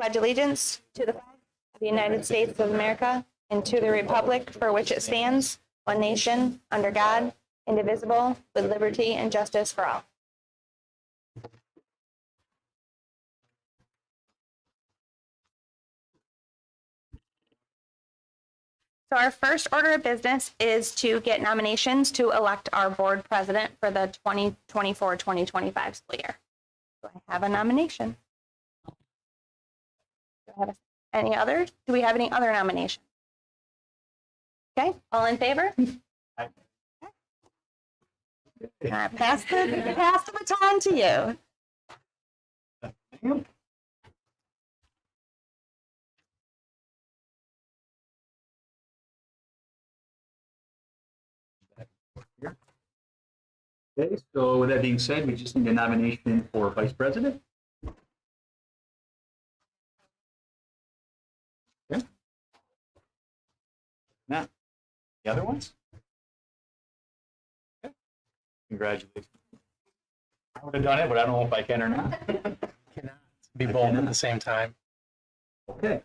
pledge allegiance to the flag of the United States of America and to the republic for which it stands, one nation, under God, indivisible, with liberty and justice for all. So our first order of business is to get nominations to elect our board president for the 2024-2025 school year. Do I have a nomination? Do I have any others? Do we have any other nominations? Okay, all in favor? Pass the baton to you. Okay, so with that being said, we just need a nomination for vice president. Okay. Now, the other ones? Okay. Congratulations. I would have done it, but I don't know if I can or not. Cannot be both at the same time. Okay.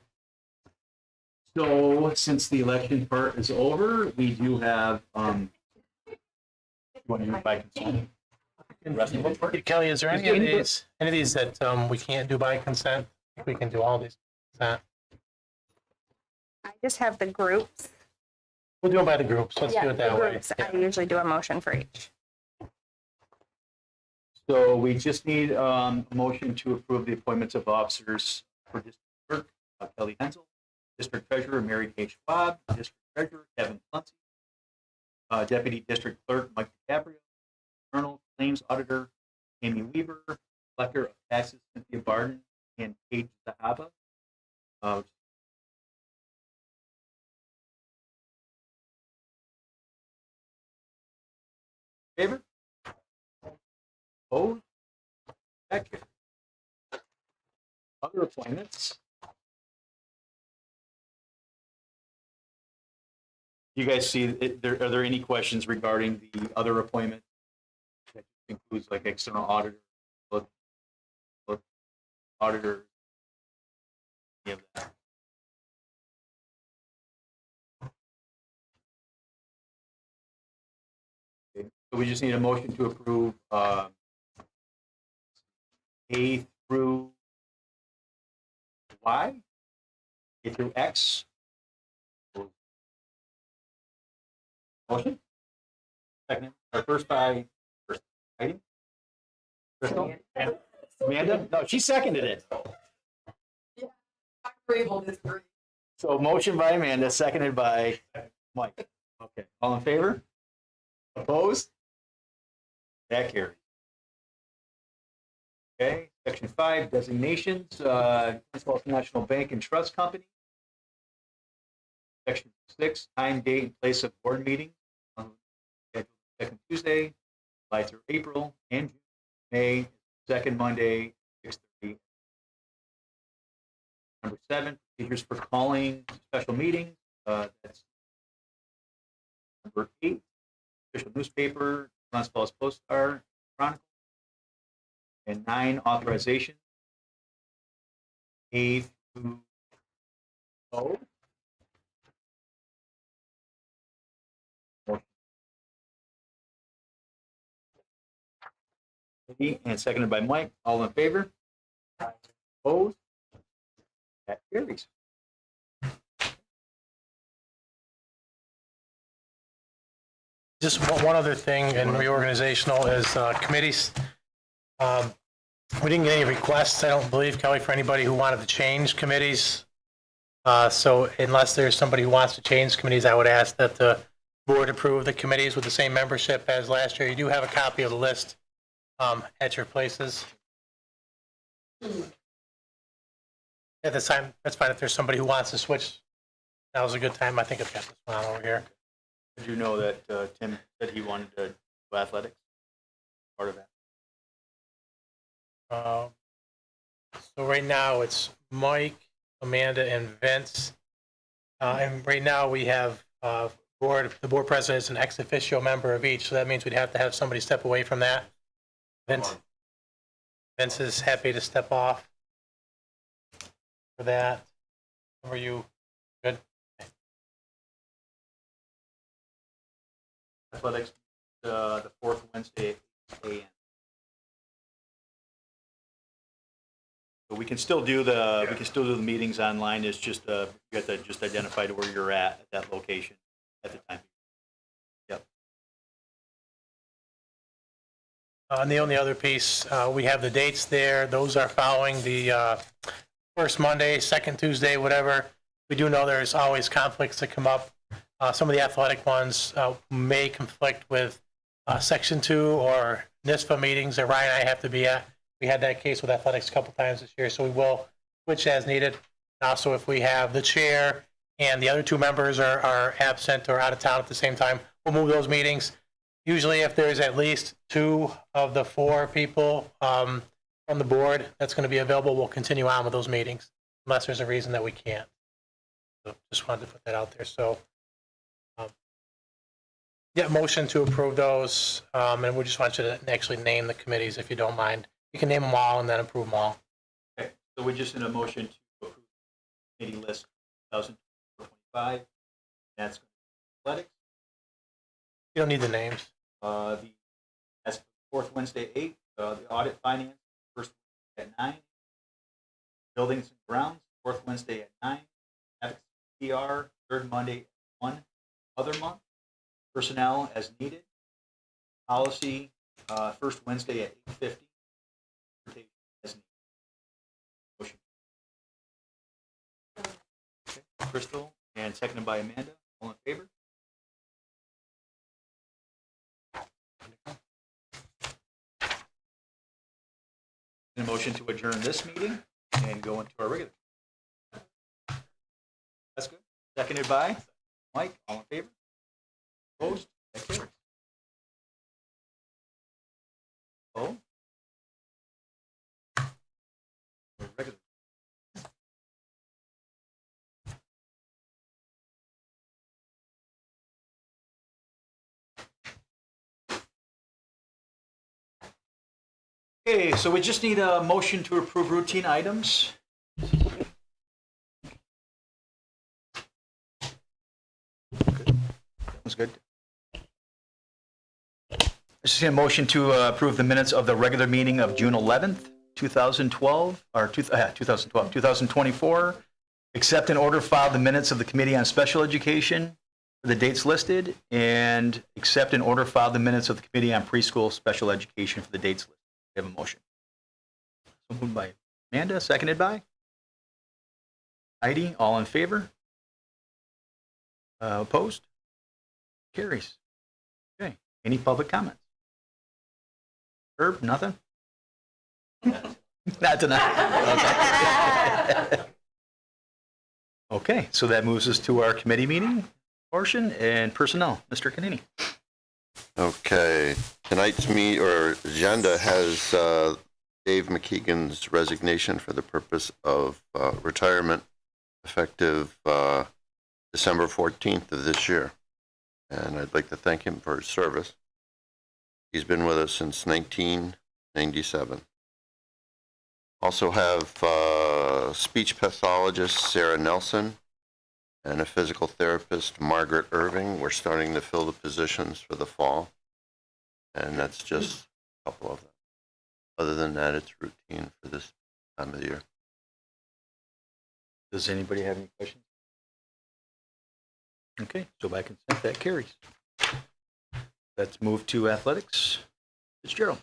So since the election part is over, we do have, you want to use by consent? The rest of them? Kelly, is there any of these that we can't do by consent? We can do all these consent. I just have the groups. We'll do it by the groups. Let's do it that way. I usually do a motion for each. So we just need a motion to approve the appointments of officers for district clerk, Kelly Hensel, district treasurer, Mary Kay Schwab, district treasurer, Kevin Clancy, deputy district clerk, Mike DiCaprio, internal claims auditor, Amy Weaver, collector of taxes, Cynthia Barden, and Paige Zahaba. Favor? Opposed? That carries. Other appointments. You guys see, are there any questions regarding the other appointment? That includes like external auditor, auditor, any of that? Okay, so we just need a motion to approve A through Y, A through X. Motion? Second, or first by, first item? Crystal? Amanda? No, she seconded it. So motion by Amanda, seconded by Mike. Okay, all in favor? Opposed? That carries. Okay, section 5, designations, Transvaal National Bank and Trust Company. Section 6, time, date, and place of board meeting. Second Tuesday, July through April, and June, May, second Monday, 6:30. Number 7, procedures for calling special meetings. That's number 8, official newspaper, Transvaal's Post-Star Chronicle. And 9, authorization. A through O. And seconded by Mike. All in favor? Opposed? That carries. Just one other thing in reorganizational is committees. We didn't get any requests, I don't believe, Kelly, for anybody who wanted to change committees. So unless there's somebody who wants to change committees, I would ask that the board approve the committees with the same membership as last year. You do have a copy of the list at your places. At this time, that's fine. If there's somebody who wants to switch, now's a good time. I think I've got this one on over here. Did you know that Tim said he wanted to do athletics? Part of that. So right now it's Mike, Amanda, and Vince. And right now we have the board president is an ex officio member of each, so that means we'd have to have somebody step away from that. Vince is happy to step off. for that. Were you good? Athletics, the fourth Wednesday at 8 a.m. So we can still do the meetings online. It's just you have to just identify to where you're at that location at the time. Yep. And the only other piece, we have the dates there. Those are following the first Monday, second Tuesday, whatever. We do know there's always conflicts that come up. Some of the athletic ones may conflict with Section 2 or NISPA meetings that Ryan and I have to be at. We had that case with athletics a couple times this year, so we will switch as needed. Also, if we have the chair and the other two members are absent or out of town at the same time, we'll move those meetings. Usually, if there's at least 2 of the 4 people from the board that's going to be available, we'll continue on with those meetings, unless there's a reason that we can't. So just wanted to put that out there. So, yeah, motion to approve those, and we just want you to actually name the committees if you don't mind. You can name them all and then approve them all. Okay, so we're just in a motion to approve the committee list 2025. That's athletics. You don't need the names. That's fourth Wednesday at 8. The audit finance, first Wednesday at 9. Buildings and grounds, fourth Wednesday at 9. Ethics PR, third Monday at 1. Other month, personnel as needed. Policy, first Wednesday at 8:50. As needed. Motion. Okay. Crystal, and seconded by Amanda. All in favor? A motion to adjourn this meeting and go into our regular. That's good. Seconded by Mike. All in favor? Opposed? That carries. Oh. Regular. Okay, so we just need a motion to approve routine items. Good. That was good. I just need a motion to approve the minutes of the regular meeting of June 11th, 2012, or 2024. Accept and order file the minutes of the Committee on Special Education for the dates listed, and accept and order file the minutes of the Committee on Preschool Special Education for the dates listed. We have a motion. So moved by Amanda, seconded by Heidi. All in favor? Opposed? Carries. Okay. Any public comments? Herb, nothing? Not tonight. Okay. Okay, so that moves us to our committee meeting portion and personnel. Mr. Canini. Okay, tonight's agenda has Dave McKeegan's resignation for the purpose of retirement effective December 14th of this year. And I'd like to thank him for his service. He's been with us since 1997. Also have speech pathologist Sarah Nelson and a physical therapist, Margaret Irving. We're starting to fill the positions for the fall. And that's just a couple of them. Other than that, it's routine for this time of the year. Does anybody have any questions? Okay, so by consent, that carries. Let's move to athletics. Fitzgerald.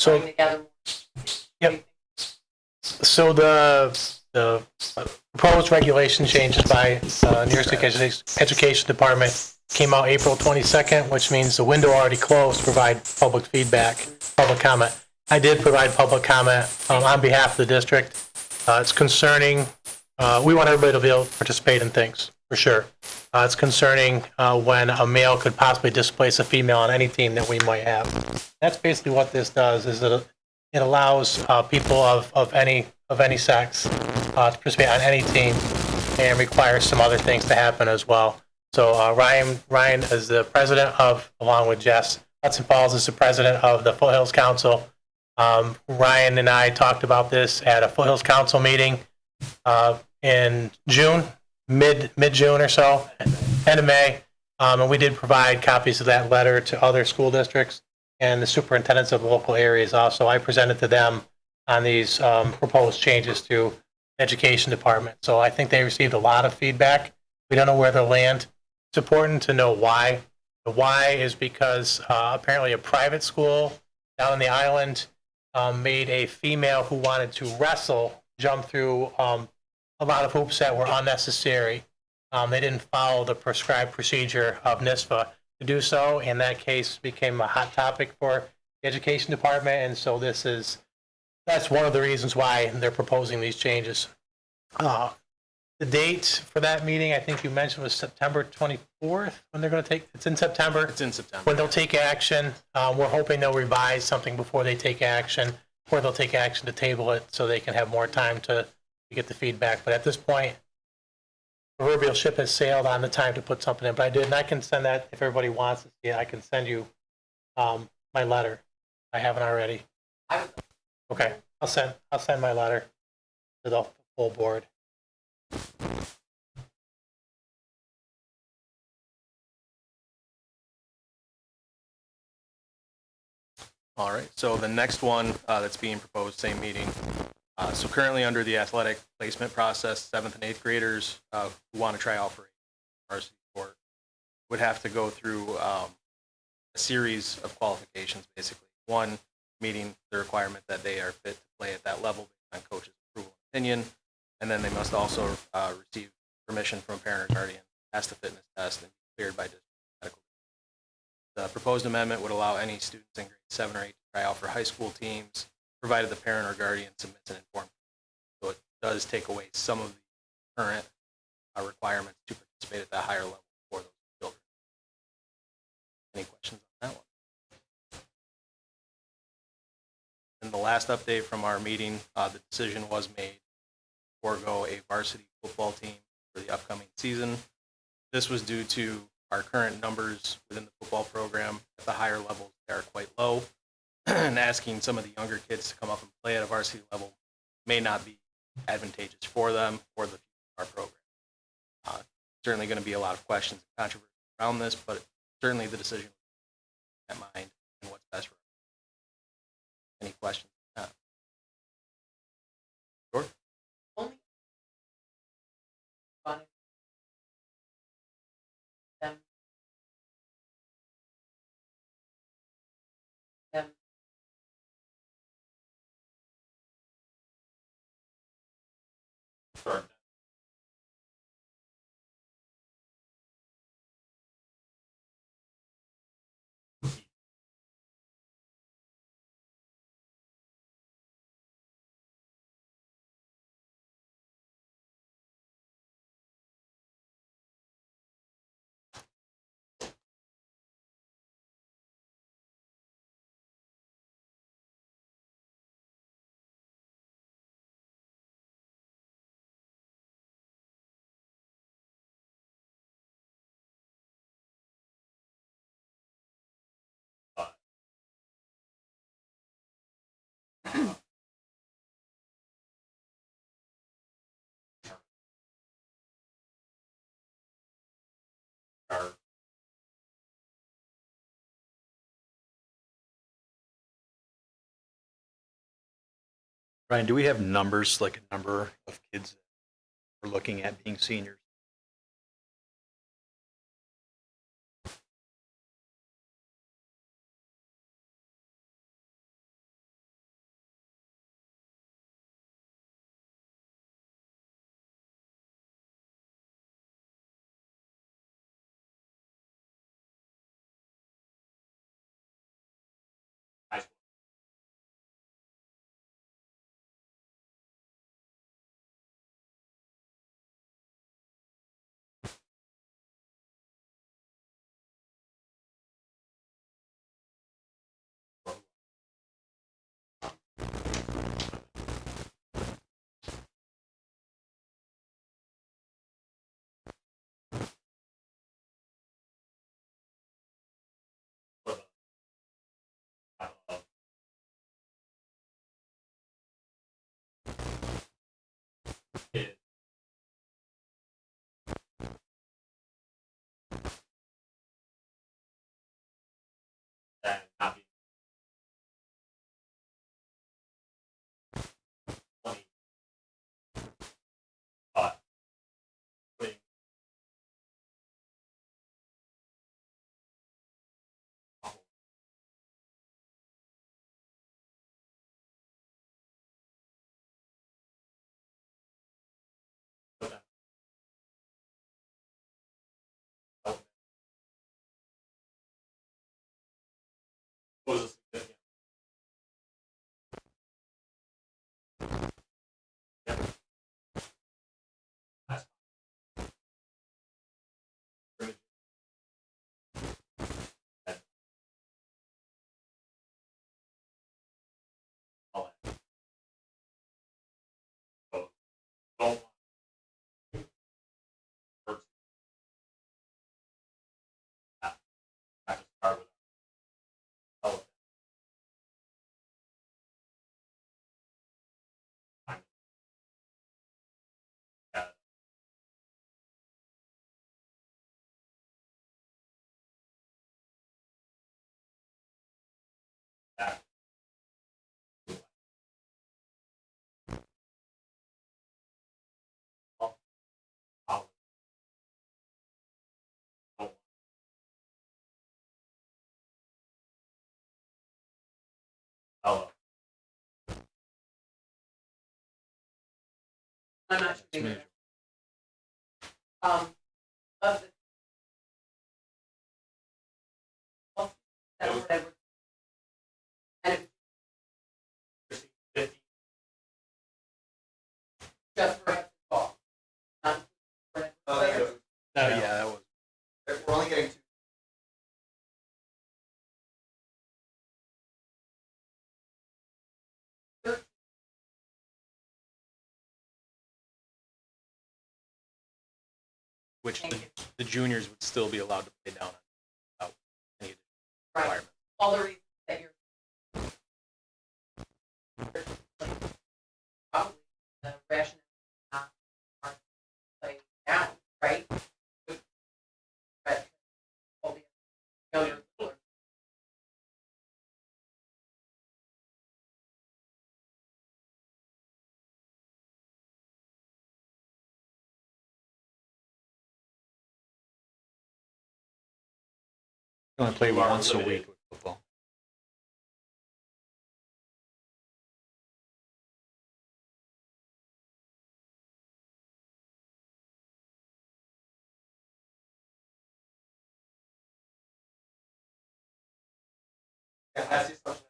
So, putting together. Yep. So the proposed regulation changes by New York State Education Department came out April 22nd, which means the window already closed to provide public feedback, public comment. I did provide public comment on behalf of the district. It's concerning, we want everybody to be able to participate in things, for sure. It's concerning when a male could possibly displace a female on any team that we might have. That's basically what this does, is that it allows people of any sex to participate on any team, and requires some other things to happen as well. So Ryan is the president of, along with Jess, Hudson Falls is the president of the Foothills Council. Ryan and I talked about this at a Foothills Council meeting in June, mid-June or so, end of May, and we did provide copies of that letter to other school districts and the superintendents of the local areas also. I presented to them on these proposed changes to the education department. So I think they received a lot of feedback. We don't know where they'll land. It's important to know why. The why is because apparently a private school down on the island made a female who wanted to wrestle jump through a lot of hoops that were unnecessary. They didn't follow the prescribed procedure of NISFA to do so, and that case became a hot topic for the education department, and so that's one of the reasons why they're proposing these changes. The date for that meeting, I think you mentioned, was September 24th, when they're going to take, it's in September? It's in September. When they'll take action. We're hoping they'll revise something before they take action, or they'll take action to table it so they can have more time to get the feedback. But at this point, the proverbial ship has sailed on the time to put something in. But I did, and I can send that, if everybody wants to see it, I can send you my letter. I haven't already. Okay, I'll send my letter to the full board. All right, so the next one that's being proposed, same meeting. So currently under the athletic placement process, 7th and 8th graders who want to try out for varsity sport would have to go through a series of qualifications, basically. One, meeting the requirement that they are fit to play at that level based on coach's approval and opinion, and then they must also receive permission from a parent or guardian, pass the fitness test, and be cleared by district medical. The proposed amendment would allow any students in grades 7 or 8 to try out for high school teams, provided the parent or guardian submits an informed. So it does take away some of the current requirements to participate at that higher level for those children. Any questions on that one? And the last update from our meeting, the decision was made to forego a varsity football team for the upcoming season. This was due to our current numbers within the football program at the higher levels. They are quite low, and asking some of the younger kids to come up and play at a varsity level may not be advantageous for them or the future of our program. Certainly going to be a lot of questions and controversy around this, but certainly the decision at mind and what's best for us. Any questions? Sure. Only funny. Them. Them. Sure. Ryan, do we have numbers, like a number of kids we're looking at being seniors? is that not being 20 putting was a significant. Last time. All that. So don't hurt. Have to start with elephant. Yeah. That. I'll- I'll- I'll- I'm not sure. Either. Of the, that's what I would. And it's 50. just for basketball, not for players. Oh, yeah, that was. We're only getting two. Which Thank the, you. the juniors would still be allowed to pay down without any additional Right. requirement. All the reasons that you're probably the rationale not are play down, right? But all the younger people. You only play You are once a limited. week with football. Yeah, that's the assumption.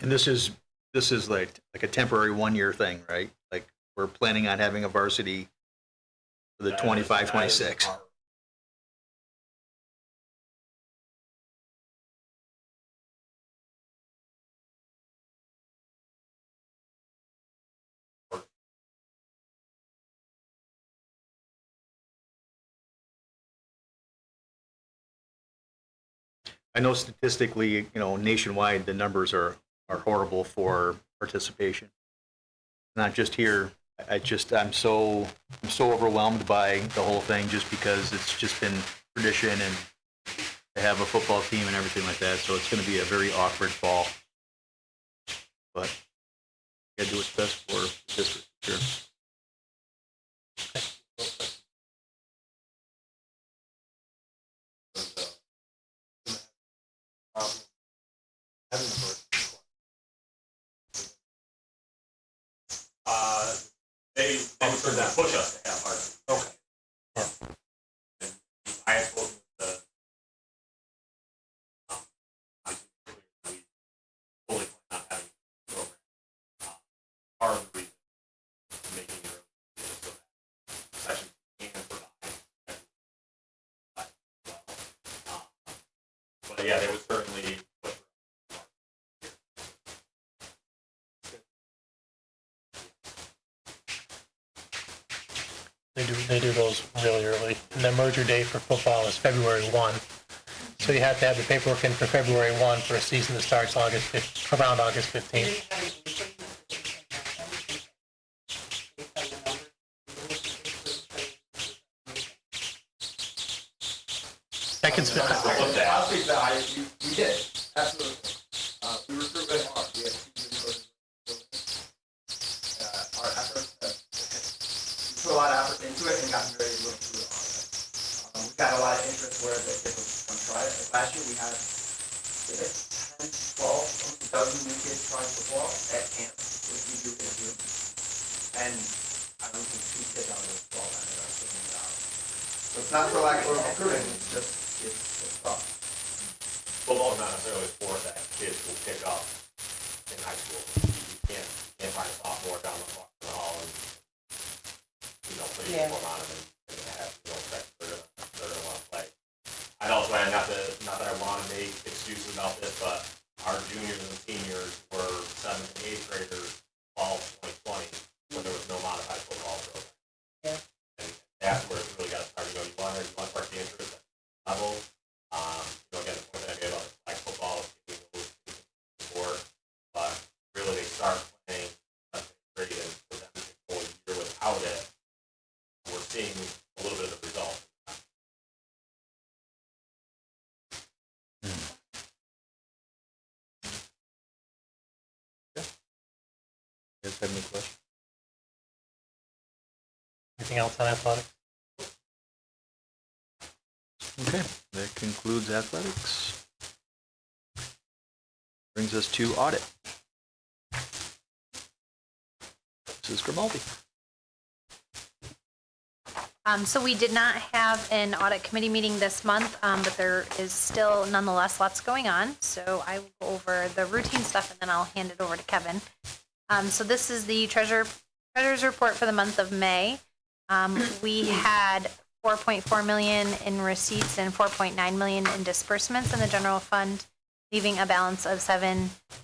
And this is like a temporary 1 year thing, right? Like we're planning on having a varsity for the 25, 26. I know statistically, nationwide, the numbers are horrible for participation. Not just here. I'm so overwhelmed by the whole thing just because it's just been tradition and to have a football team and everything like that. So it's going to be a very awkward fall. But got to do what's best for the district, sure. They would push us to have ours. Okay. I have spoken with the we fully plan on having a program. Part of the reason making it so that sessions can provide. But yeah, they would certainly. They do those really early. And the merger date for football is February 1. So you have to have the paperwork in for February 1 for a season that starts around August 15th. I can, I'll speak to that. We did, absolutely. We recruit really hard. We have two resources. Our efforts, we put a lot of effort into it and gotten very little fruit out of it. We've got a lot of interest where the kids will come try it. Like last year, we had 10, 12, almost a dozen new kids trying football at camp, which we do in June. And I don't think 2 kids out of those 12 ended up getting it out. So it's not for lack of recruiting, it's just, it's tough. Football is not necessarily a sport that kids will pick up in high school. You can't find a sophomore down the hall and, put a uniform on them and have, expect they're gonna want to play. I'd also add, not that I want to make excuses about this, but our juniors and seniors were 7th and 8th graders fall 2020 when there was no modified football program. Yeah. And that's where it's really got to start. You want to spark the interest at that level. Again, the point that I made about flag football is giving those support, but really they start playing grade, and for them to go a year without it, we're seeing a little bit of the result. You guys have any questions? anything else on athletics? Okay, that concludes athletics. Brings us to audit. Mrs. Grimaldi. So we did not have an audit committee meeting this month, but there is still nonetheless lots going on. So I will go over the routine stuff and then I'll hand it over to Kevin. So this is the treasurer's report for the month of May. We had 4.4 million in receipts and 4.9 million in disbursements in the general fund, leaving a balance of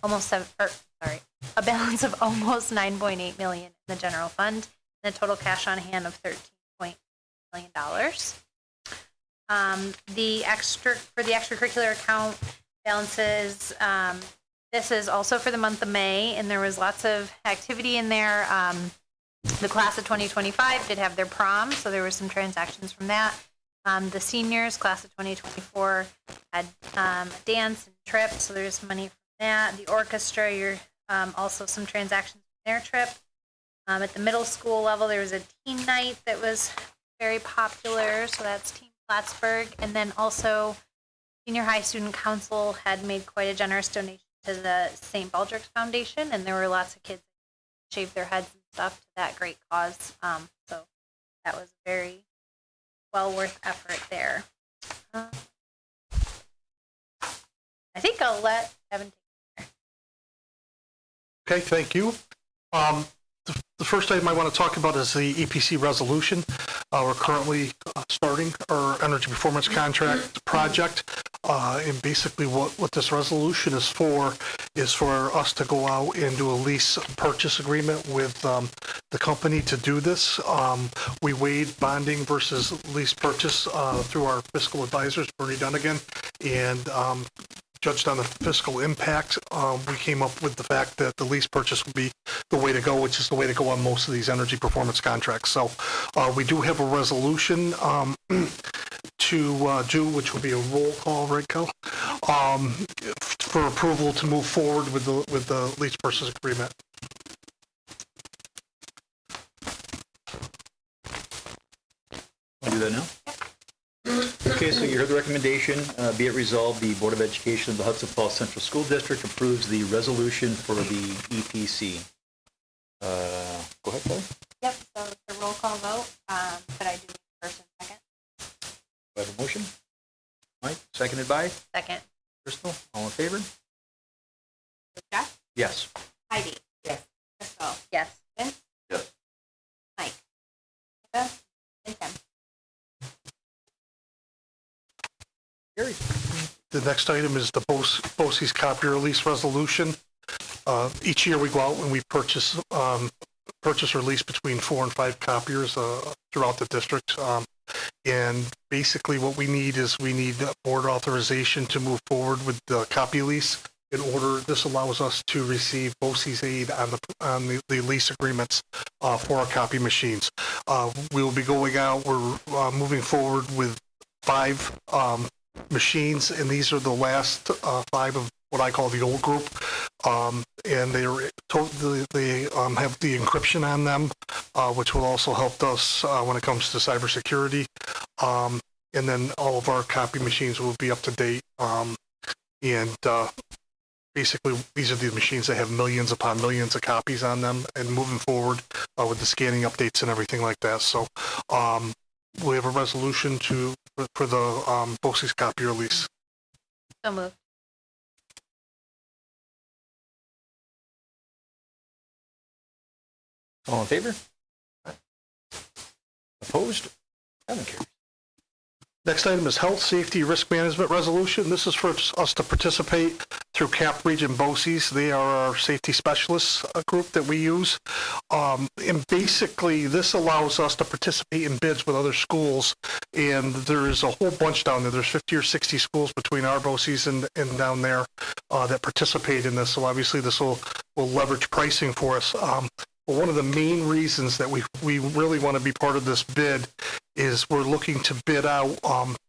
almost 9.8 million in the general fund, and a total cash on hand of $13.8 million. For the extracurricular account balances, this is also for the month of May, and there was lots of activity in there. The class of 2025 did have their prom, so there were some transactions from that. The seniors, class of 2024, had a dance and trip, so there's money from that. The orchestra, also some transactions from their trip. At the middle school level, there was a teen night that was very popular, so that's Team Plattsburgh. And then also, Senior High Student Council had made quite a generous donation to the St. Baldrick's Foundation, and there were lots of kids that shaved their heads and stuff to that great cause. So that was very well worth effort there. I think I'll let Evan take it. Okay, thank you. The first item I want to talk about is the EPC resolution. We're currently starting our energy performance contract project. And basically what this resolution is for us to go out and do a lease purchase agreement with the company to do this. We weighed bonding versus lease purchase through our fiscal advisors, Bernie Dunnigan, and judged on the fiscal impact, we came up with the fact that the lease purchase would be the way to go, which is the way to go on most of these energy performance contracts. So we do have a resolution to do, which will be a roll call, right, Kel? For approval to move forward with the lease purchase agreement. Want to do that now? Okay, so you heard the recommendation. Be it resolved, the Board of Education of the Hudson Falls Central School District approves the resolution for the EPC. Go ahead, Kelly. Yep, so it's a roll call vote, but I do first and second. Do I have a motion? Mike, seconded by Second. Crystal. All in favor? Jeff? Yes. Heidi? Yes. Crystal? Yes. Vince? Yes. Mike? Eva? And Tim? Gary. The next item is the BOCES copier lease resolution. Each year we go out and we purchase purchase or lease between 4 and 5 copiers throughout the district. And basically what we need is board authorization to move forward with the copy lease. In order, this allows us to receive BOCES aid on the lease agreements for our copy machines. We will be going out, we're moving forward with 5 machines, and these are the last 5 of what I call the old group. And they have the encryption on them, which will also help us when it comes to cybersecurity. And then all of our copy machines will be up to date. Basically, these are the machines that have millions upon millions of copies on them, and moving forward with the scanning updates and everything like that. So we have a resolution for the BOCES copier lease. So moved. All in favor? Opposed? That one carries. Next item is Health, Safety, Risk Management Resolution. This is for us to participate through CAP Region BOCES. They are our safety specialists group that we use. And basically, this allows us to participate in bids with other schools. And there's a whole bunch down there. There's 50 or 60 schools between our BOCES and down there that participate in this. So obviously, this will leverage pricing for us. But one of the main reasons that we really want to be part of this bid is we're looking to bid out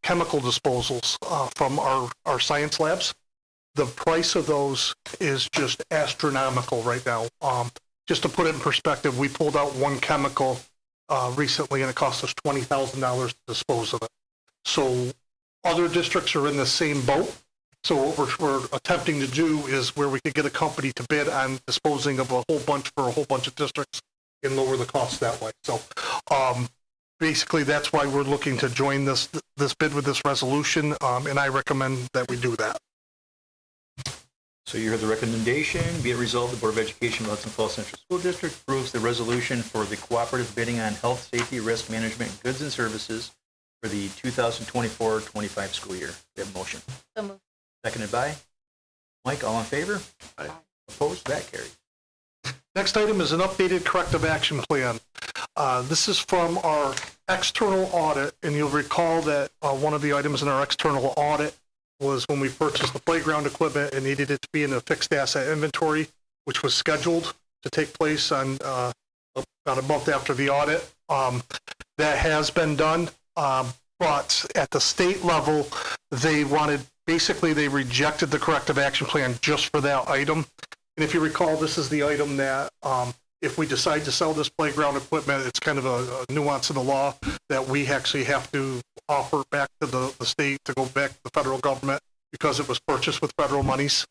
chemical disposals from our science labs. The price of those is just astronomical right now. Just to put it in perspective, we pulled out one chemical recently, and it cost us $20,000 to dispose of it. So other districts are in the same boat. So what we're attempting to do is where we could get a company to bid on disposing of a whole bunch for a whole bunch of districts and lower the cost that way. So basically, that's why we're looking to join this bid with this resolution, and I recommend that we do that. So you heard the recommendation. Be it resolved, the Board of Education of Hudson Falls Central School District approves the resolution for the cooperative bidding on health, safety, risk management, goods and services for the 2024-25 school year. We have a motion. So moved. Seconded by Mike. All in favor? Aye. Opposed? That carries. Next item is an updated corrective action plan. This is from our external audit, and you'll recall that one of the items in our external audit was when we purchased the playground equipment and needed it to be in a fixed asset inventory, which was scheduled to take place on about a month after the audit. That has been done, but at the state level, they rejected the corrective action plan just for that item. And if you recall, this is the item that if we decide to sell this playground equipment, it's kind of a nuance in the law that we actually have to offer back to the state to go back to the federal government because it was purchased with federal monies.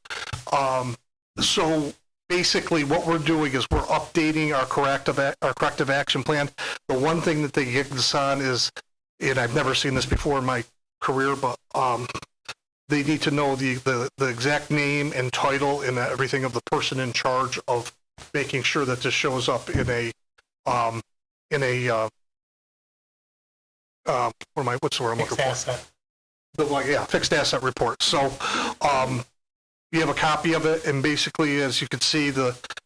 So basically what we're doing is we're updating our corrective action plan. The one thing that they get us on is, and I've never seen this before in my career, but they need to know the exact name and title and everything of the person in charge of making sure that this shows up in a what's the word I'm looking for? Fixed asset report. So you have a copy of it, and basically, as you can see,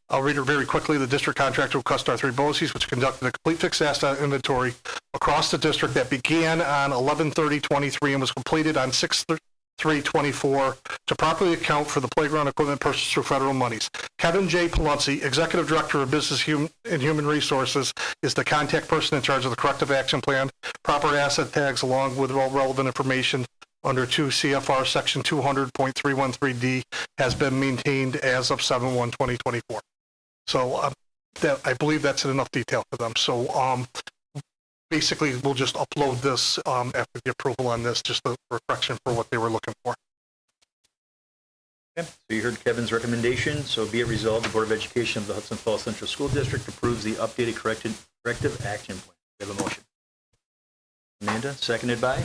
I'll read it very quickly. The district contractor will cust our 3 BOCES, which conducted a complete fixed asset inventory across the district that began on 11/30/23 and was completed on 6/3/24 to properly account for the playground equipment purchased through federal monies. Kevin J. Palunzi, Executive Director of Business and Human Resources, is the contact person in charge of the corrective action plan. Proper asset tags along with all relevant information under 2 CFR Section 200.313D has been maintained as of 7/1/2024. So I believe that's in enough detail for them. So basically, we'll just upload this after the approval on this, just a correction for what they were looking for. Okay. So you heard Kevin's recommendation. So be it resolved, the Board of Education of the Hudson Falls Central School District approves the updated corrective action plan. We have a motion. Amanda, seconded by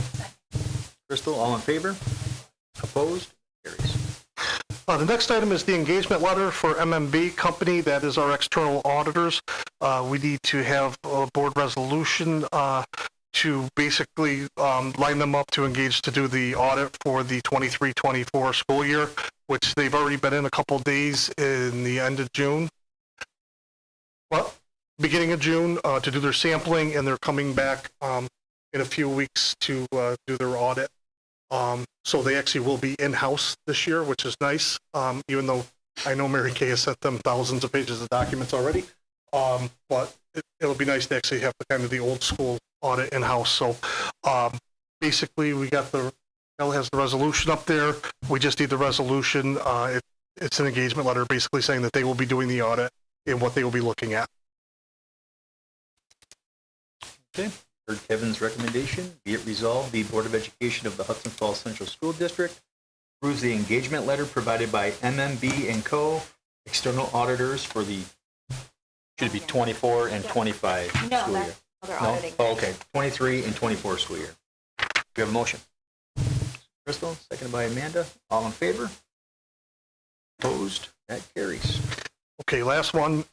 Crystal. All in favor? Opposed? Carries. The next item is the engagement letter for MMB Company. That is our external auditors. We need to have a board resolution to basically line them up to engage to do the audit for the 23-24 school year, which they've already been in a couple days in the end of June. What? beginning of June to do their sampling, and they're coming back in a few weeks to do their audit. So they actually will be in-house this year, which is nice, even though I know Mary Kay has sent them thousands of pages of documents already. But it'll be nice to actually have the kind of the old school audit in-house. So basically, we got Cal has the resolution up there. We just need the resolution. It's an engagement letter basically saying that they will be doing the audit and what they will be looking at. Okay. Heard Kevin's recommendation. Be it resolved, the Board of Education of the Hudson Falls Central School District approves the engagement letter provided by MMB and Co. external auditors for the, should it be 24 and 25 school year? They're No? auditing. Oh, okay, 23 and 24 school year. We have a motion. Crystal, seconded by Amanda. All in favor? Opposed? That carries. Okay, last one,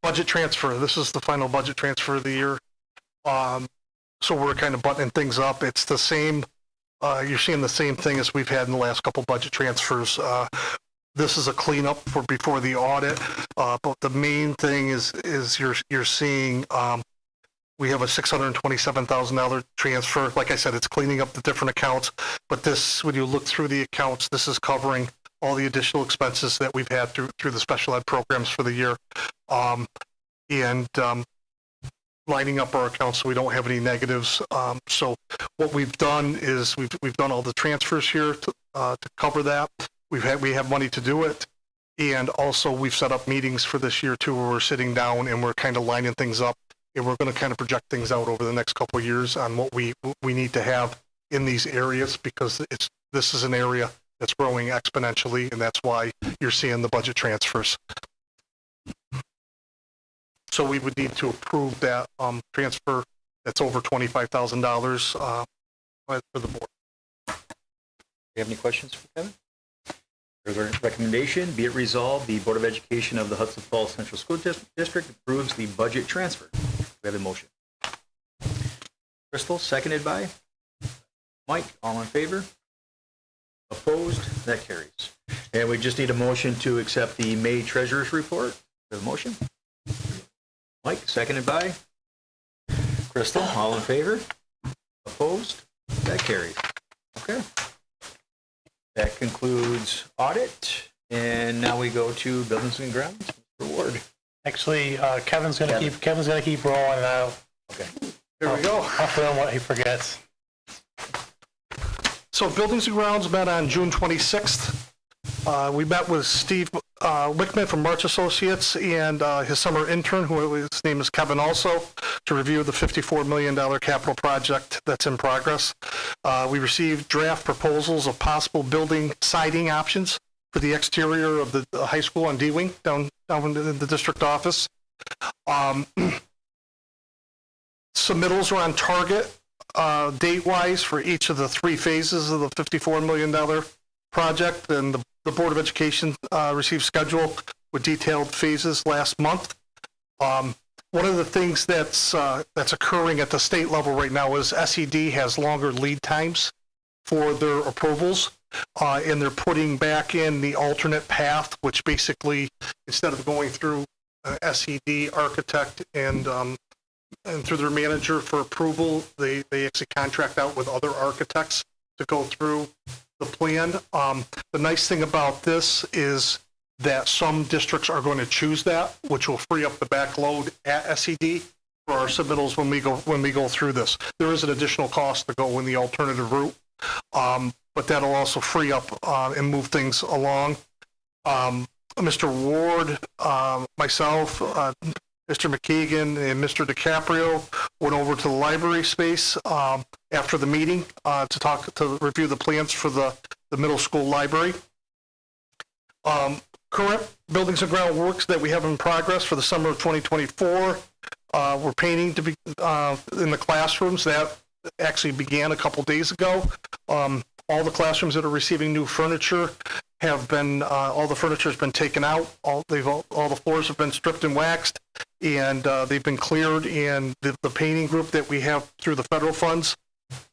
budget transfer. This is the final budget transfer of the year. So we're kind of buttoning things up. It's the same, you're seeing the same thing as we've had in the last couple budget transfers. This is a cleanup for before the audit, but the main thing is you're seeing, we have a $627,000 transfer. Like I said, it's cleaning up the different accounts, but this, when you look through the accounts, this is covering all the additional expenses that we've had through the special ed programs for the year. Lining up our accounts so we don't have any negatives. So what we've done is we've done all the transfers here to cover that. We have money to do it. And also we've set up meetings for this year too, where we're sitting down and we're kind of lining things up. And we're going to kind of project things out over the next couple of years on what we need to have in these areas, because this is an area that's growing exponentially, and that's why you're seeing the budget transfers. So we would need to approve that transfer that's over $25,000 for the board. Do you have any questions for Kevin? Further recommendation, be it resolved, the Board of Education of the Hudson Falls Central School District approves the budget transfer. We have a motion. Crystal, seconded by Mike. All in favor? Opposed? That carries. And we just need a motion to accept the May Treasurer's Report. We have a motion. Mike, seconded by Crystal. All in favor? Opposed? That carries. Okay. That concludes audit, and now we go to buildings and grounds. Mr. Ward. Actually, Kevin's gonna keep rolling, and Okay. There we go. I'll put on what he forgets. So Buildings and Grounds met on June 26th. We met with Steve Wickman from March Associates and his summer intern, his name is Kevin also, to review the $54 million capital project that's in progress. We received draft proposals of possible building siding options for the exterior of the high school on D-Wing down in the district office. Submittals are on target date-wise for each of the three phases of the $54 million project, and the Board of Education received schedule with detailed phases last month. One of the things that's occurring at the state level right now is SED has longer lead times for their approvals, and they're putting back in the alternate path, which basically, instead of going through SED, architect, and through their manager for approval, they actually contract out with other architects to go through the plan. The nice thing about this is that some districts are going to choose that, which will free up the backload at SED for our submittals when we go through this. There is an additional cost to go in the alternative route, but that'll also free up and move things along. Mr. Ward, myself, Mr. McKeegan, and Mr. DiCaprio went over to the library space after the meeting to review the plans for the middle school library. Current buildings and ground works that we have in progress for the summer of 2024. We're painting to be in the classrooms. That actually began a couple days ago. All the classrooms that are receiving new furniture have been, all the furniture has been taken out. All the floors have been stripped and waxed, and they've been cleared. And the painting group that we have through the federal funds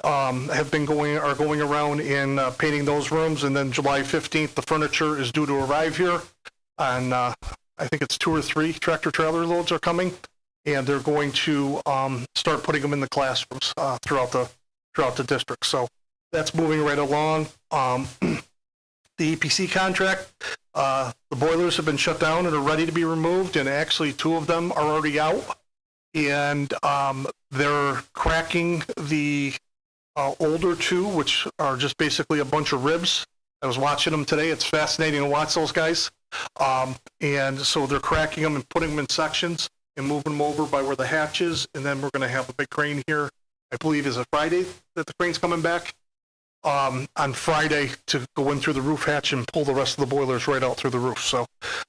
are going around and painting those rooms. And then July 15th, the furniture is due to arrive here, and I think it's 2 or 3 tractor trailer loads are coming. and they're going to start putting them in the classrooms throughout the district. So that's moving right along. The EPC contract, the boilers have been shut down and are ready to be removed, and actually 2 of them are already out. And they're cracking the older 2, which are just basically a bunch of ribs. I was watching them today. It's fascinating to watch those guys. And so they're cracking them and putting them in sections and moving them over by where the hatch is. And then we're going to have a big crane here, I believe is a Friday that the crane's coming back, on Friday to go in through the roof hatch and pull the rest of the boilers right out through the roof. So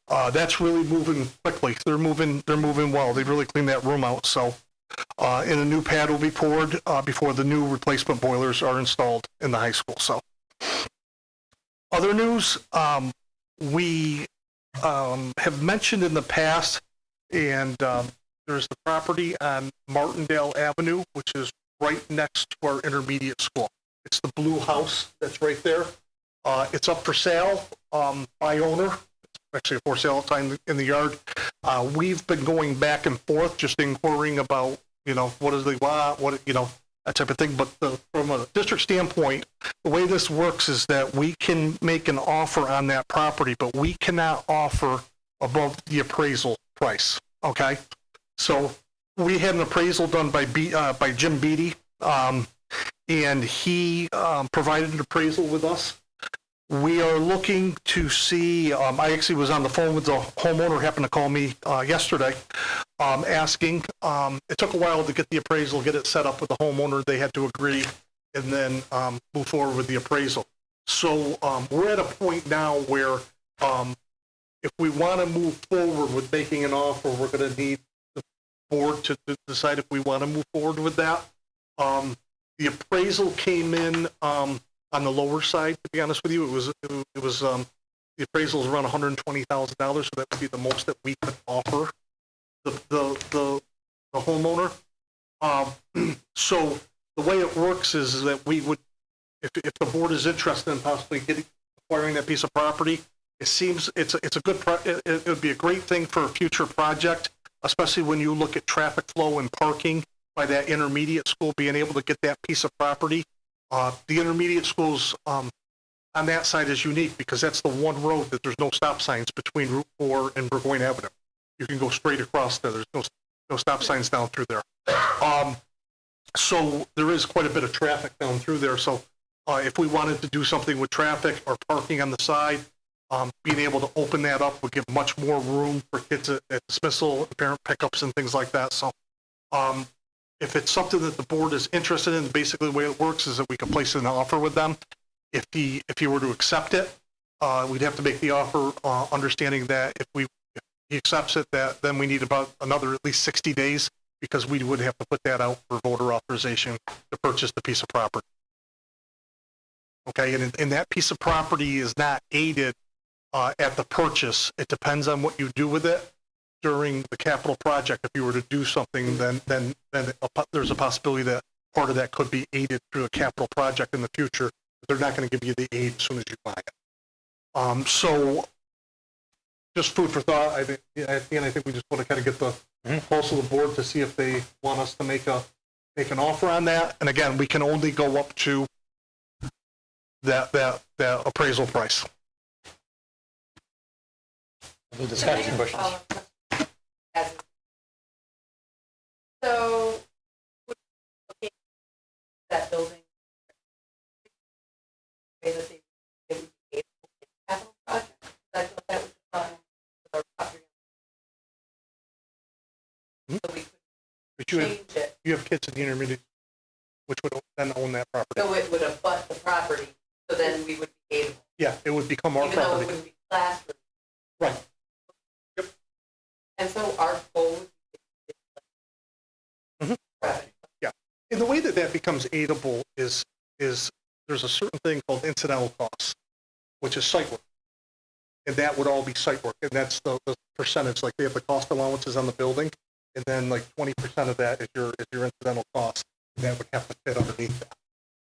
that's really moving quickly. They're moving well. They really cleaned that room out. So and a new pad will be poured before the new replacement boilers are installed in the high school. So other news, we have mentioned in the past, and there's the property on Martindale Avenue, which is right next to our intermediate school. It's the blue house that's right there. It's up for sale by owner. It's actually a for sale time in the yard. We've been going back and forth, just inquiring about, what do they want, that type of thing. But from a district standpoint, the way this works is that we can make an offer on that property, but we cannot offer above the appraisal price. Okay, so we had an appraisal done by Jim Beatty, and he provided an appraisal with us. We are looking to see, I actually was on the phone with the homeowner, happened to call me yesterday, asking. It took a while to get the appraisal, get it set up with the homeowner. They had to agree and then move forward with the appraisal. So we're at a point now where if we want to move forward with making an offer, we're going to need the board to decide if we want to move forward with that. The appraisal came in on the lower side, to be honest with you. It was the appraisal is around $120,000, so that would be the most that we could offer the homeowner. So the way it works is that we would, if the board is interested in possibly acquiring that piece of property, it seems it's a good it would be a great thing for a future project, especially when you look at traffic flow and parking by that intermediate school, being able to get that piece of property. The intermediate schools on that side is unique because that's the one road that there's no stop signs between Route 4 and Burgoyne Avenue. You can go straight across there. There's no stop signs down through there. So there is quite a bit of traffic down through there. So if we wanted to do something with traffic or parking on the side, being able to open that up would give much more room for kids at dismissal, parent pickups, and things like that. So if it's something that the board is interested in, basically the way it works is that we can place an offer with them. If he were to accept it, we'd have to make the offer, understanding that if he accepts it, that then we need about another at least 60 days because we would have to put that out for voter authorization to purchase the piece of property. Okay, and that piece of property is not aided at the purchase. It depends on what you do with it during the capital project. If you were to do something, then there's a possibility that part of that could be aided through a capital project in the future. But they're not going to give you the aid as soon as you buy it. So just food for thought. I think at the end, I think we just want to kind of get the pulse of the board to see if they want us to make an offer on that. And again, we can only go up to that appraisal price. Any discussion? Questions? So, looking at that building, way that they would be able to get a capital project, I thought that was fine with our property. So we But could change it, you have kids in the intermediate, which would then own that property. so it would abut the property, so then we would be able, Yeah, it would become our even though it property. wouldn't be classroom. Right. And so our goal would be Mhm. Right. And the way that becomes aidable is there's a certain thing called incidental costs, which is site work. And that would all be site work. And that's the percentage, like they have the cost allowances on the building. And then like 20% of that is your incidental cost. And that would have to fit underneath that.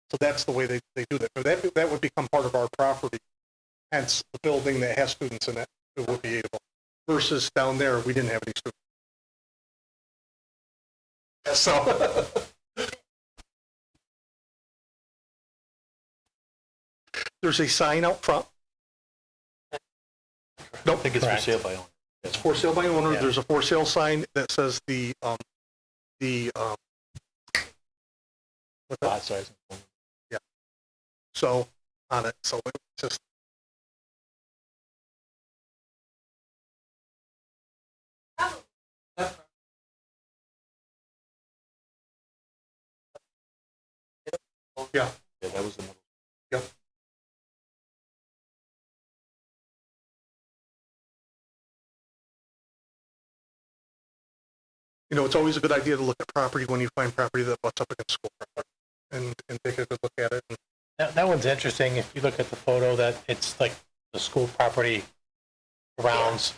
So that's the way they do that. So that would become part of our property. Hence the building that has students in it would be aidable. Versus down there, we didn't have any students. So. There's a sign out front. Nope. I think it's for Correct. sale by owner. It's for sale by owner. Yeah. There's a for sale sign that says Lot size. so on it. So it's just. Yeah. Yeah, that was the number. Yep. You know, it's always a good idea to look at property when you find property that butts up against school property and take a good look at it. And That one's interesting. If you look at the photo, that it's like the school property grounds,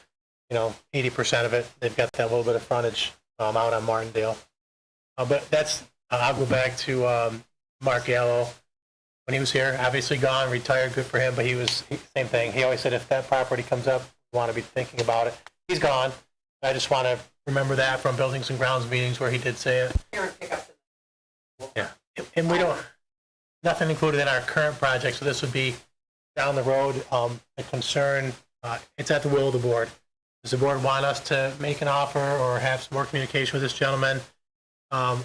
80% of it, they've got that little bit of frontage out on Martindale. But I'll go back to Mark Gallo. When he was here, obviously gone, retired, good for him, but same thing. He always said if that property comes up, we want to be thinking about it. He's gone. I just want to remember that from Buildings and Grounds meetings where he did say it. Parent pickups. Yeah. And we don't, nothing included in our current project, so this would be down the road. A concern, it's at the will of the board. Does the board want us to make an offer or have some more communication with this gentleman?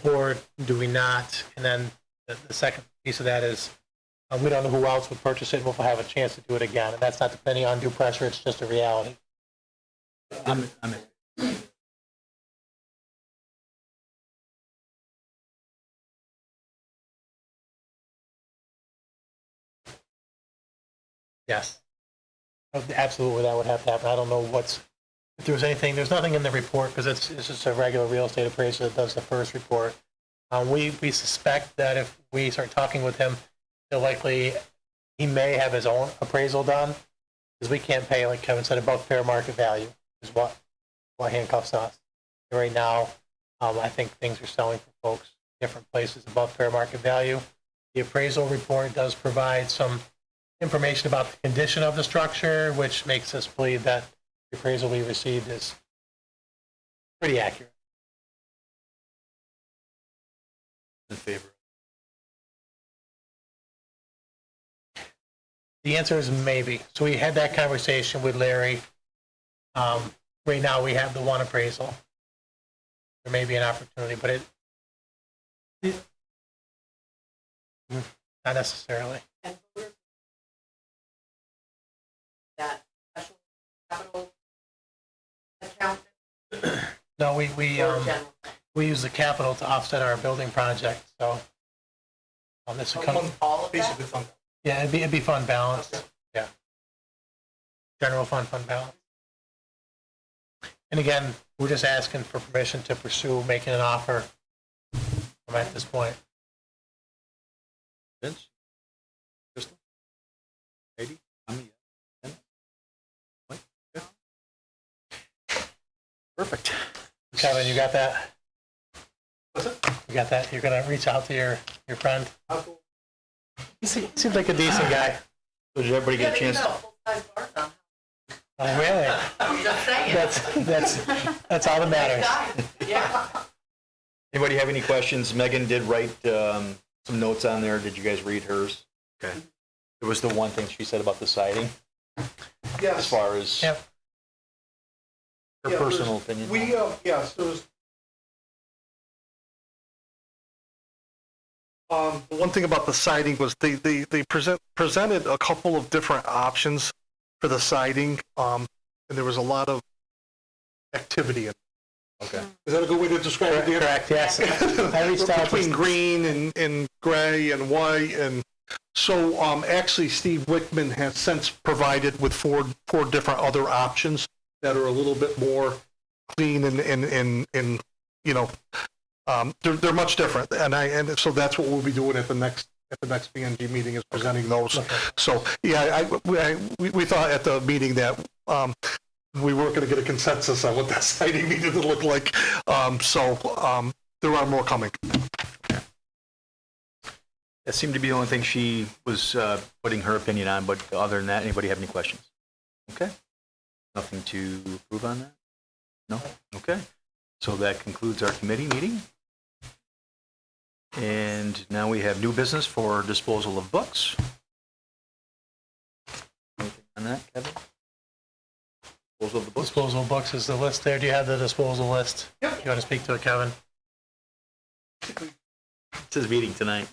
Or do we not? And then the second piece of that is, we don't know who else would purchase it, and we'll have a chance to do it again. And that's not depending on due pressure, it's just a reality. I'm Yes. Absolutely, that would have to happen. I don't know if there's anything, there's nothing in the report, because it's just a regular real estate appraiser that does the first report. We suspect that if we start talking with him, he may have his own appraisal done, because we can't pay, like Kevin said, above fair market value, is what handcuffs us. Right now, I think things are selling for folks different places above fair market value. The appraisal report does provide some information about the condition of the structure, which makes us believe that the appraisal we received is pretty accurate. in favor. The answer is maybe. So we had that conversation with Larry. Right now, we have the one appraisal. There may be an opportunity, but not necessarily. And that special capital account No, or general? we use the capital to offset our building project, so this would come, All of that? basically fun. yeah, it'd be fund balance, yeah. General fund balance. And again, we're just asking for permission to pursue making an offer at this point. Vince? Crystal? Katie? I'm a yes. Mike? Good. Perfect. Kevin, you got that? You got that? You're gonna reach out to your friend? He seems like a decent guy. So did everybody get a chance? Full-size bars on. Oh, really? I'm just saying. That's all that matters. Yeah. Anybody have any questions? Megan did write some notes on there. Did you guys read hers? Okay. It was the one thing she said about the siding, as Yes. far as Yep. her Yeah, personal opinion. Yes, there was. The one thing about the siding was they presented a couple of different options for the siding, and there was a lot of activity in it. Okay. Is that a good way to describe it? Dan? Correct, yes. I reached out Between to, green and gray and white, and so actually Steve Wickman has since provided with four different other options that are a little bit more clean and they're much different, and so that's what we'll be doing at the next BNG meeting, is presenting those. Okay. So yeah, we thought at the meeting that we weren't going to get a consensus on what that siding needed to look like. There are more coming. That seemed to be the only thing she was putting her opinion on, but other than that, anybody have any questions? Okay. Nothing to approve on that? No? Okay. So that concludes our committee meeting. And now we have new business for disposal of books. Anything on that, Kevin? Disposal of the books? Disposal books is the list there. Do you have the disposal list? Yep. You want to speak to it, Kevin? It's his meeting tonight.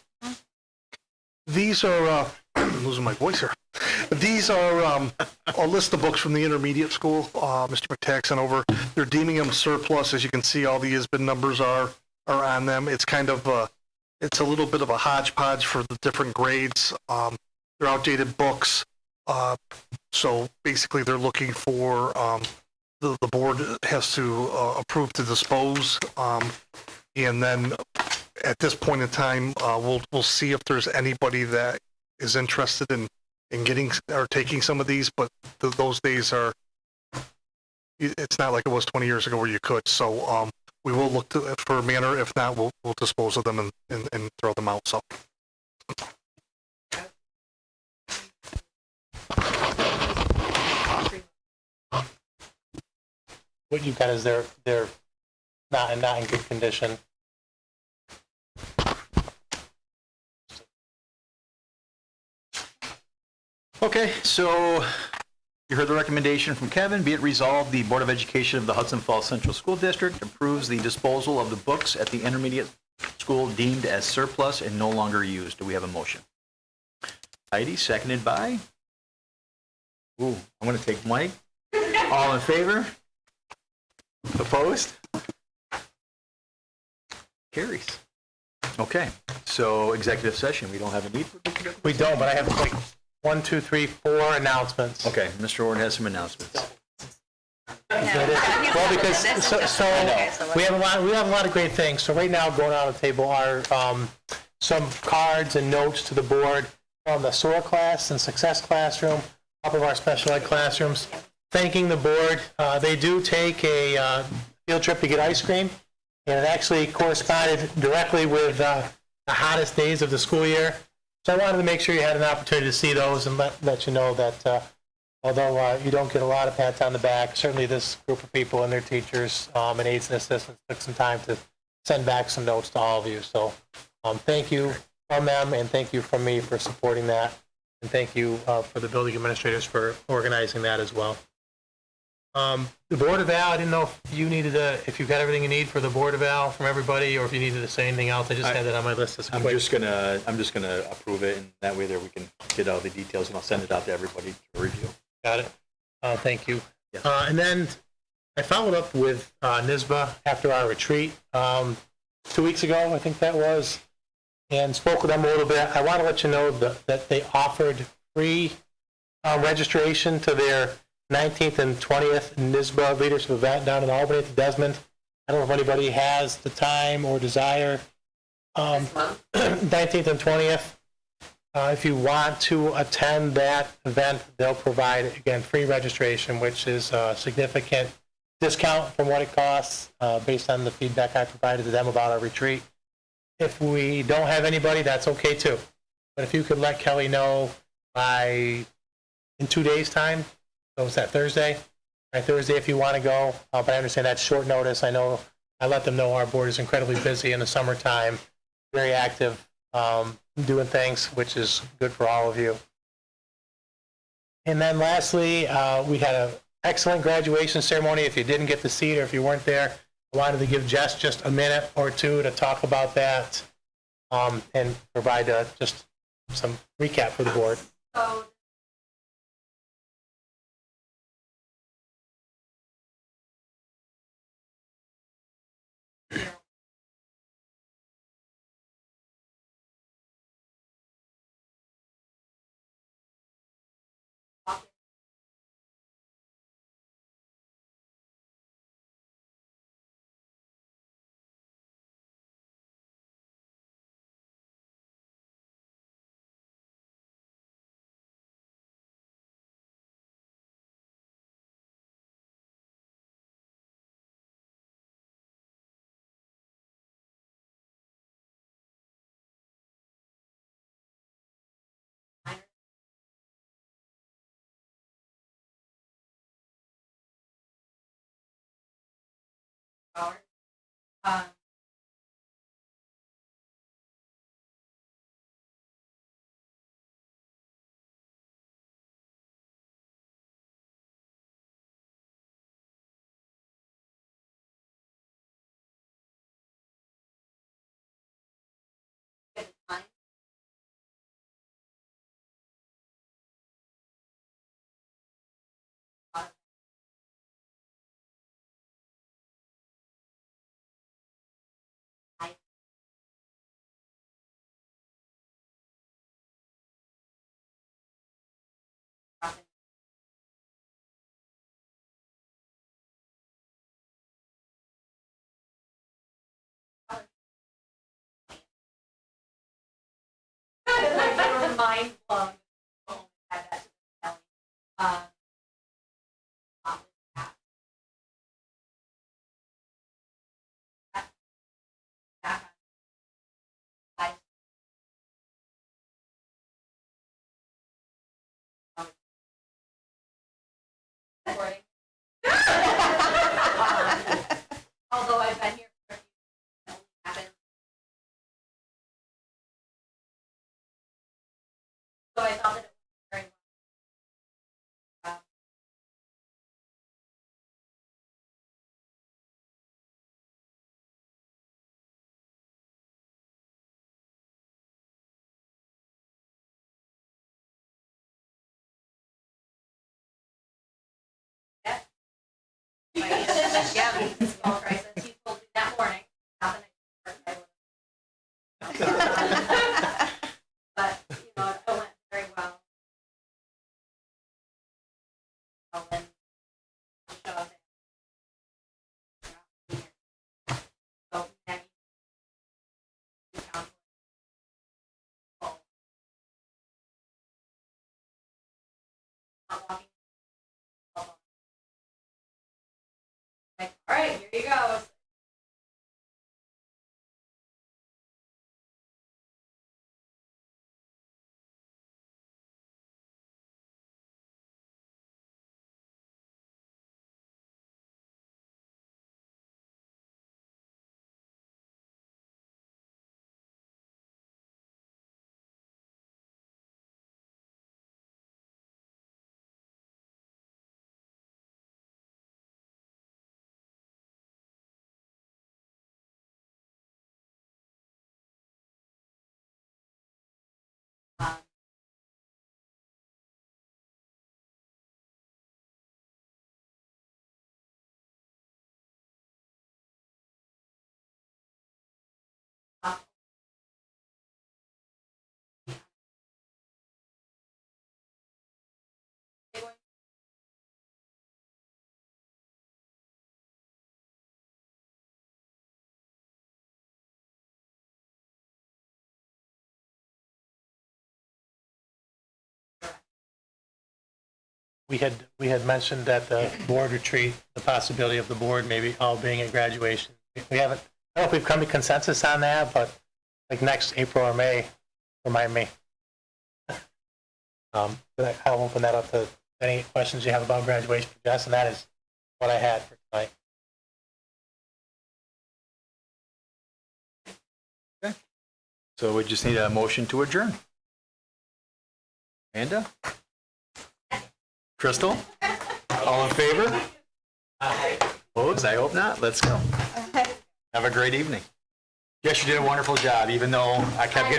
These are, I'm losing my voice here. These are a list of books from the intermediate school. Mr. McTack sent over. They're deeming them surplus. As you can see, all the ISBN numbers are on them. It's kind of it's a little bit of a hodgepodge for the different grades. They're outdated books. So basically, they're looking for the board has to approve to dispose, and then at this point in time, we'll see if there's anybody that is interested in getting or taking some of these. But those days are. It's not like it was 20 years ago where you could. So we will look for a manner. If not, we'll dispose of them and throw them out. So. What you've got is they're not in good condition. Okay, so you heard the recommendation from Kevin. Be it resolved, the Board of Education of the Hudson Falls Central School District approves the disposal of the books at the intermediate school deemed as surplus and no longer used. Do we have a motion? Heidi, seconded by? Ooh, I'm going to take Mike. All in favor? Opposed? Carries. Okay, so executive session, we don't have a need for executive? We don't, but I have like 1, 2, 3, 4 announcements. Okay, Mr. Warren has some announcements. Well, because so we have a lot of great things. So right now, going on the table are some cards and notes to the board from the SOAR class and Success Classroom, a couple of our special ed classrooms. Thanking the board. They do take a field trip to get ice cream, and it actually corresponded directly with the hottest days of the school year. So I wanted to make sure you had an opportunity to see those and let you know that although you don't get a lot of pats on the back, certainly this group of people and their teachers and aides and assistants took some time to send back some notes to all of you. So thank you from them, and thank you from me for supporting that. And thank you for the building administrators for organizing that as well. The Board Eval, I didn't know if you needed if you've got everything you need for the Board Eval from everybody, or if you needed to say anything else. I just had that on my list as I'm quick. just gonna approve it, and that way there we can get all the details, and I'll send it out to everybody to review. Got it. Thank you. Yes. And then I followed up with NISBA after our retreat 2 weeks ago, I think that was, and spoke with them a little bit. I want to let you know that they offered free registration to their 19th and 20th NISBA leadership event down in Albany at the Desmond. I don't know if anybody has the time or desire. 19th and 20th. If you want to attend that event, they'll provide, again, free registration, which is a significant discount from what it costs based on the feedback I provided to them about our retreat. If we don't have anybody, that's okay too. But if you could let Kelly know in 2 days' time, so it's that Thursday? By Thursday if you want to go, but I understand that's short notice. I know I let them know our board is incredibly busy in the summertime, very active, doing things, which is good for all of you. And then lastly, we had an excellent graduation ceremony. If you didn't get to see it or if you weren't there, I wanted to give Jess just a minute or two to talk about that and provide just some recap for the board. So mind blown. Add that to the county. Although I've been here for a few years, it happened. So I thought that it was very well. Yeah, small crisis. He told me that morning. Not the next morning. But you know, it went very well. When we showed up there. So Maggie, the counselor, not walking. Like, all right, here you go. We had mentioned at the board retreat, the possibility of the board maybe all being at graduation. We haven't, I don't know if we've come to consensus on that, but like next April or May, remind me. But I'll open that up to any questions you have about graduation for Jess, and that is what I had for tonight. So we just need a motion to adjourn. Amanda? Crystal? All in favor? Opposed? I hope not. Let's go. Have a great evening. Yes, you did a wonderful job, even though I kept getting